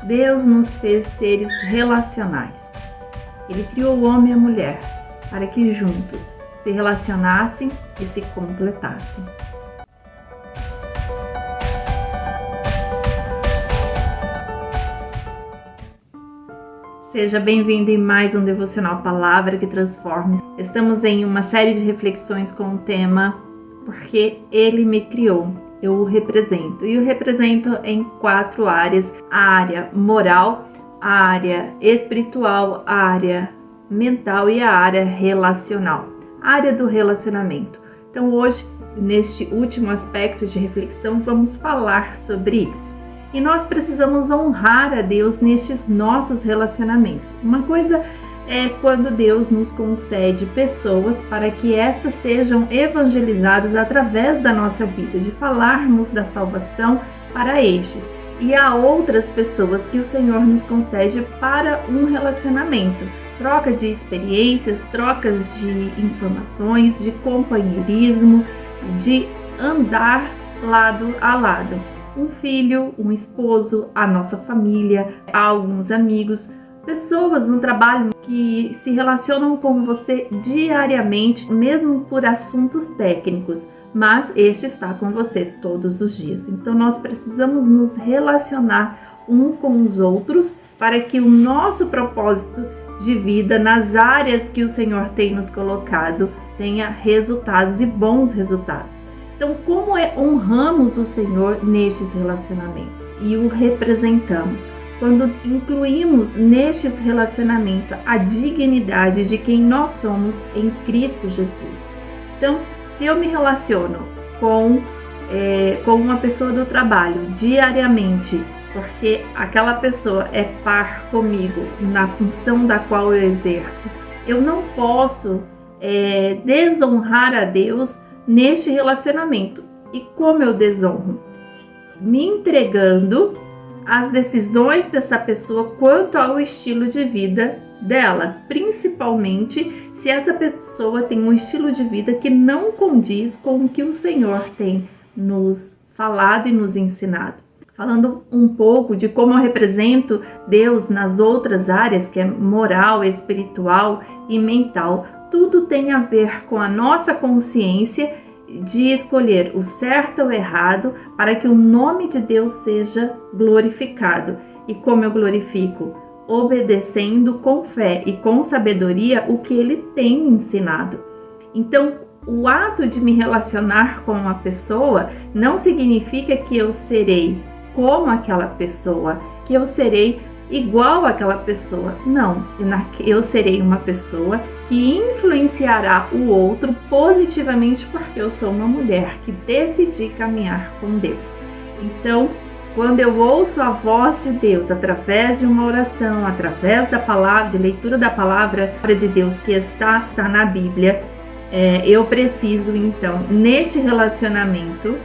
Deus nos fez seres relacionais. Ele criou o homem e a mulher para que juntos se relacionassem e se completassem. Seja bem-vindo em mais um Devocional Palavra que Transforma. Estamos em uma série de reflexões com o tema Porque Ele me criou, eu o represento. E o represento em 4 áreas: a área moral, a área espiritual, a área mental e a área relacional. A área do relacionamento. Então hoje, neste último aspecto de reflexão, vamos falar sobre isso. E nós precisamos honrar a Deus nestes nossos relacionamentos. Uma coisa é quando Deus nos concede pessoas para que estas sejam evangelizadas através da nossa vida, de falarmos da salvação para estes. E há outras pessoas que o Senhor nos concede para um relacionamento. Troca de experiências, trocas de informações, de companheirismo, de andar lado a lado. Um filho, um esposo, a nossa família, alguns amigos, pessoas no trabalho que se relacionam com você diariamente, mesmo por assuntos técnicos, mas este está com você todos os dias. Então nós precisamos nos relacionar um com os outros para que o nosso propósito de vida nas áreas que o Senhor tem nos colocado tenha resultados e bons resultados. Então, como honramos o Senhor nestes relacionamentos e o representamos? Quando incluímos nestes relacionamentos a dignidade de quem nós somos em Cristo Jesus. Então, se eu me relaciono com uma pessoa do trabalho diariamente, porque aquela pessoa é par comigo na função da qual eu exerço, eu não posso desonrar a Deus neste relacionamento. E como eu desonro? Me entregando às decisões dessa pessoa quanto ao estilo de vida dela, principalmente se essa pessoa tem um estilo de vida que não condiz com o que o Senhor tem nos falado e nos ensinado. Falando um pouco de como eu represento Deus nas outras áreas, que é moral, espiritual e mental, tudo tem a ver com a nossa consciência de escolher o certo ou o errado para que o nome de Deus seja glorificado. E como eu glorifico? Obedecendo com fé e com sabedoria o que Ele tem ensinado. Então, o ato de me relacionar com uma pessoa não significa que eu serei como aquela pessoa, que eu serei igual àquela pessoa. Não, eu serei uma pessoa que influenciará o outro positivamente porque eu sou uma mulher que decidi caminhar com Deus. Então, quando eu ouço a voz de Deus através de uma oração, através da palavra, de leitura da palavra de Deus que está na Bíblia, eu preciso então, neste relacionamento,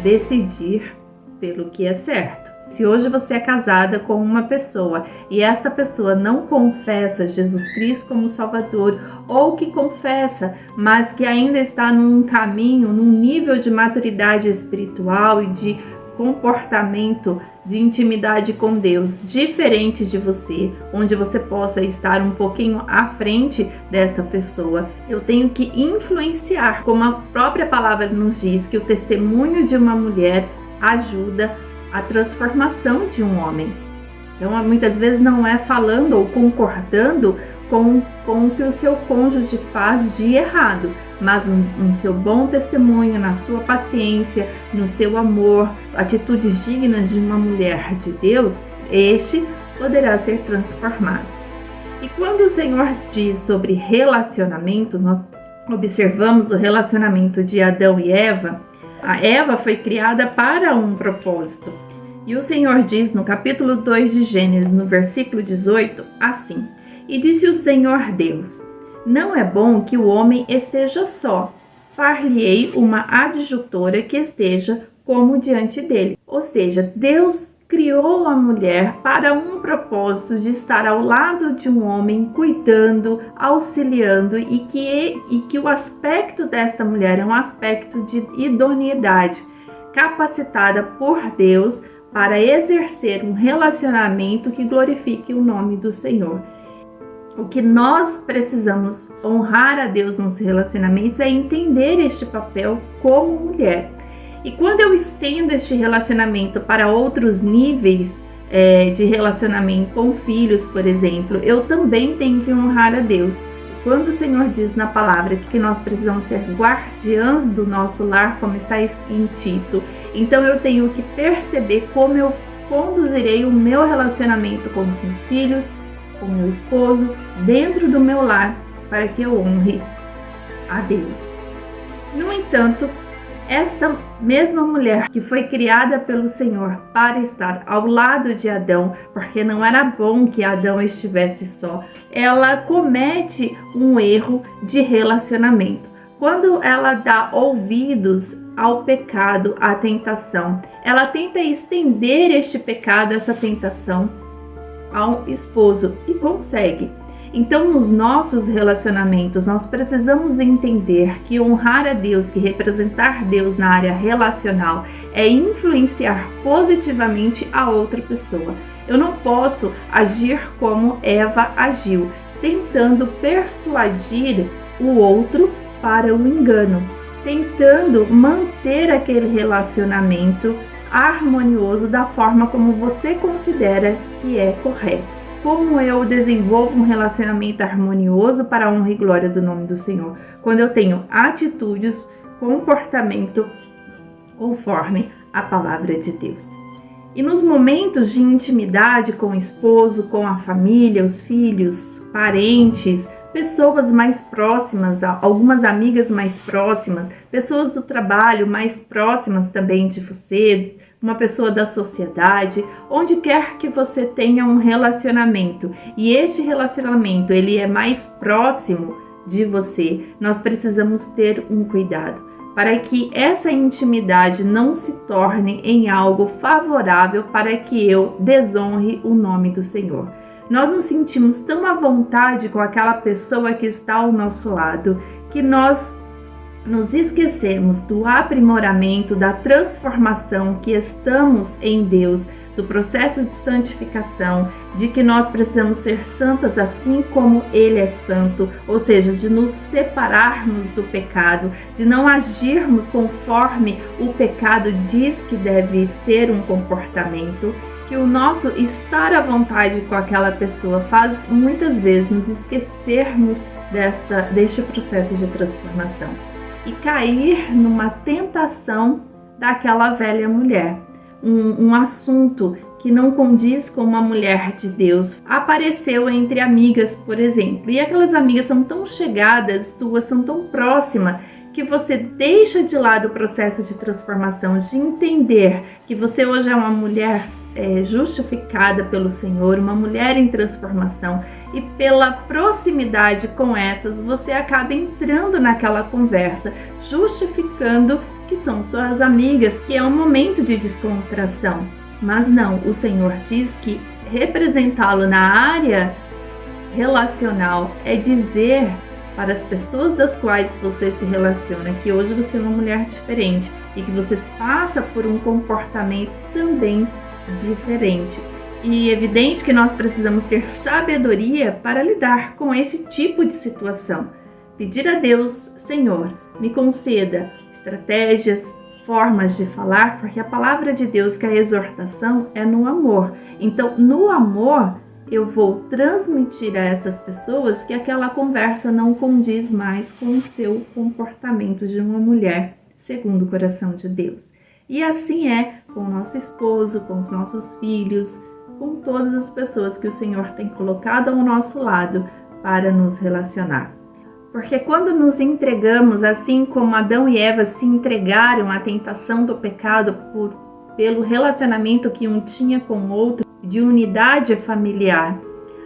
decidir pelo que é certo. Se hoje você é casada com uma pessoa e esta pessoa não confessa Jesus Cristo como Salvador, ou que confessa, mas que ainda está num caminho, num nível de maturidade espiritual e de comportamento, de intimidade com Deus diferente de você, onde você possa estar um pouquinho à frente desta pessoa, eu tenho que influenciar, como a própria palavra nos diz, que o testemunho de uma mulher ajuda a transformação de um homem. Então, muitas vezes não é falando ou concordando com o que o seu cônjuge faz de errado, mas no seu bom testemunho, na sua paciência, no seu amor, atitudes dignas de uma mulher de Deus, este poderá ser transformado. E quando o Senhor diz sobre relacionamentos, nós observamos o relacionamento de Adão e Eva. A Eva foi criada para um propósito. E o Senhor diz no capítulo 2 de Gênesis, no versículo 18, assim: E disse o Senhor Deus: Não é bom que o homem esteja só. Far-lhe-ei uma adjutora que esteja como diante dele. Ou seja, Deus criou a mulher para um propósito de estar ao lado de um homem, cuidando, auxiliando, e que o aspecto desta mulher é um aspecto de idoneidade, capacitada por Deus para exercer um relacionamento que glorifique o nome do Senhor. O que nós precisamos honrar a Deus nos relacionamentos é entender este papel como mulher. E quando eu estendo este relacionamento para outros níveis de relacionamento com filhos, por exemplo, eu também tenho que honrar a Deus. Quando o Senhor diz na palavra que nós precisamos ser guardiãs do nosso lar, como está em Tito, então eu tenho que perceber como eu conduzirei o meu relacionamento com os meus filhos, com o meu esposo, dentro do meu lar, para que eu honre a Deus. No entanto, esta mesma mulher que foi criada pelo Senhor para estar ao lado de Adão, porque não era bom que Adão estivesse só, ela comete um erro de relacionamento. Quando ela dá ouvidos ao pecado, à tentação, ela tenta estender este pecado, essa tentação, ao esposo e consegue. Então, nos nossos relacionamentos, nós precisamos entender que honrar a Deus, que representar Deus na área relacional, é influenciar positivamente a outra pessoa. Eu não posso agir como Eva agiu, tentando persuadir o outro para o engano, tentando manter aquele relacionamento harmonioso da forma como você considera que é correto. Como eu desenvolvo um relacionamento harmonioso para a honra e glória do nome do Senhor? Quando eu tenho atitudes, comportamento conforme a palavra de Deus. E nos momentos de intimidade com o esposo, com a família, os filhos, parentes, pessoas mais próximas, algumas amigas mais próximas, pessoas do trabalho mais próximas também de você, uma pessoa da sociedade, onde quer que você tenha um relacionamento e este relacionamento ele é mais próximo de você, nós precisamos ter um cuidado para que essa intimidade não se torne em algo favorável para que eu desonre o nome do Senhor. Nós nos sentimos tão à vontade com aquela pessoa que está ao nosso lado que nós nos esquecemos do aprimoramento, da transformação que estamos em Deus, do processo de santificação, de que nós precisamos ser santas assim como Ele é santo, ou seja, de nos separarmos do pecado, de não agirmos conforme o pecado diz que deve ser um comportamento, que o nosso estar à vontade com aquela pessoa faz muitas vezes nos esquecermos deste processo de transformação e cair numa tentação daquela velha mulher. Um assunto que não condiz com uma mulher de Deus apareceu entre amigas, por exemplo, e aquelas amigas são tão chegadas, tuas são tão próximas, que você deixa de lado o processo de transformação, de entender que você hoje é uma mulher justificada pelo Senhor, uma mulher em transformação, e pela proximidade com essas, você acaba entrando naquela conversa, justificando que são suas amigas, que é um momento de descontração. Mas não, o Senhor diz que representá-lo na área relacional é dizer para as pessoas das quais você se relaciona que hoje você é uma mulher diferente e que você passa por um comportamento também diferente. E é evidente que nós precisamos ter sabedoria para lidar com esse tipo de situação. Pedir a Deus, Senhor, me conceda estratégias, formas de falar, porque a palavra de Deus, que é a exortação, é no amor. Então, no amor, eu vou transmitir a essas pessoas que aquela conversa não condiz mais com o seu comportamento de uma mulher segundo o coração de Deus. E assim é com o nosso esposo, com os nossos filhos, com todas as pessoas que o Senhor tem colocado ao nosso lado para nos relacionar. Porque quando nos entregamos, assim como Adão e Eva se entregaram à tentação do pecado pelo relacionamento que um tinha com o outro, de unidade familiar,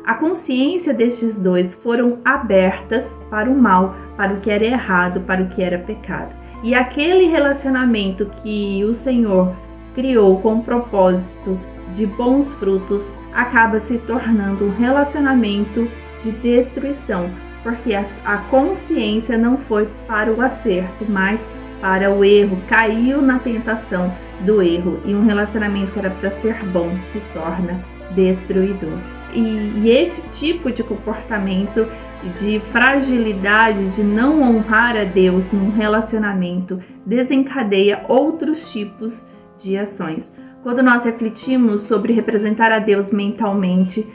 a consciência destes dois foram abertas para o mal, para o que era errado, para o que era pecado. E aquele relacionamento que o Senhor criou com o propósito de bons frutos acaba se tornando um relacionamento de destruição, porque a consciência não foi para o acerto, mas para o erro, caiu na tentação do erro, e um relacionamento que era para ser bom se torna destruidor. E este tipo de comportamento de fragilidade, de não honrar a Deus num relacionamento, desencadeia outros tipos de ações. Quando nós refletimos sobre representar a Deus mentalmente,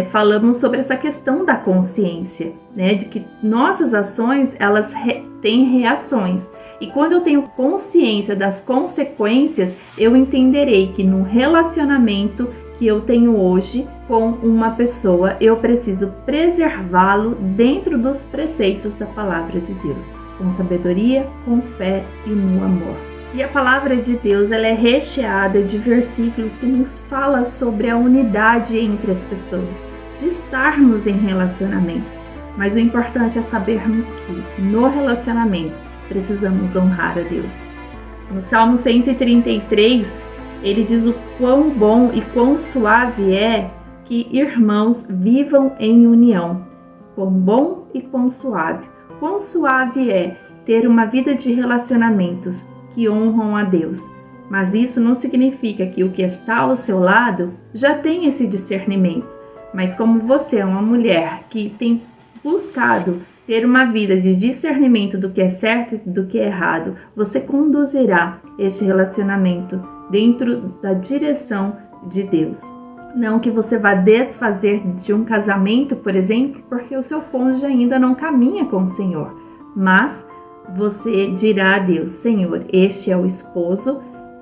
falamos sobre essa questão da consciência, né? De que nossas ações, elas têm reações. E quando eu tenho consciência das consequências, eu entenderei que no relacionamento que eu tenho hoje com uma pessoa, eu preciso preservá-lo dentro dos preceitos da palavra de Deus, com sabedoria, com fé e no amor. E a palavra de Deus, ela é recheada de versículos que nos fala sobre a unidade entre as pessoas, de estarmos em relacionamento. Mas o importante é sabermos que no relacionamento precisamos honrar a Deus. No Salmo 133, ele diz o quão bom e quão suave é que irmãos vivam em união. Quão bom e quão suave. Quão suave é ter uma vida de relacionamentos que honram a Deus. Mas isso não significa que o que está ao seu lado já tem esse discernimento. Mas como você é uma mulher que tem buscado ter uma vida de discernimento do que é certo e do que é errado, você conduzirá este relacionamento dentro da direção de Deus. Não que você vá desfazer de um casamento, por exemplo, porque o seu cônjuge ainda não caminha com o Senhor, mas você dirá a Deus: Senhor, este é o esposo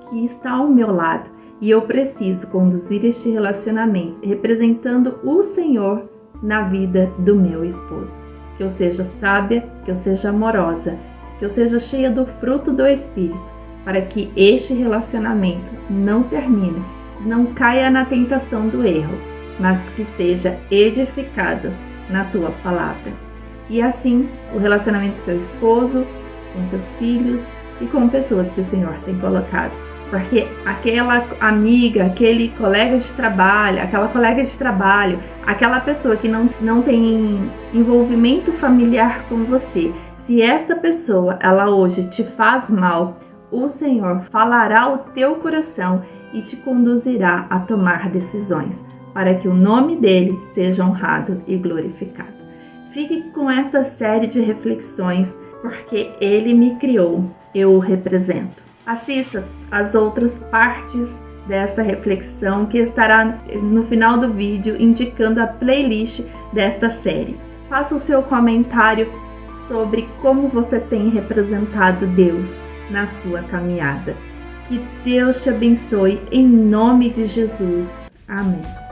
que está ao meu lado e eu preciso conduzir este relacionamento representando o Senhor na vida do meu esposo. Que eu seja sábia, que eu seja amorosa, que eu seja cheia do fruto do Espírito, para que este relacionamento não termine, não caia na tentação do erro, mas que seja edificado na tua palavra. E assim, o relacionamento com seu esposo, com seus filhos e com pessoas que o Senhor tem colocado. Porque aquela amiga, aquele colega de trabalho, aquela colega de trabalho, aquela pessoa que não tem envolvimento familiar com você, se esta pessoa, ela hoje te faz mal, o Senhor falará ao teu coração e te conduzirá a tomar decisões, para que o nome dele seja honrado e glorificado. Fique com esta série de reflexões, porque ele me criou, eu o represento. Assista as outras partes desta reflexão que estará no final do vídeo indicando a playlist desta série. Faça o seu comentário sobre como você tem representado Deus na sua caminhada. Que Deus te abençoe em nome de Jesus. Amém.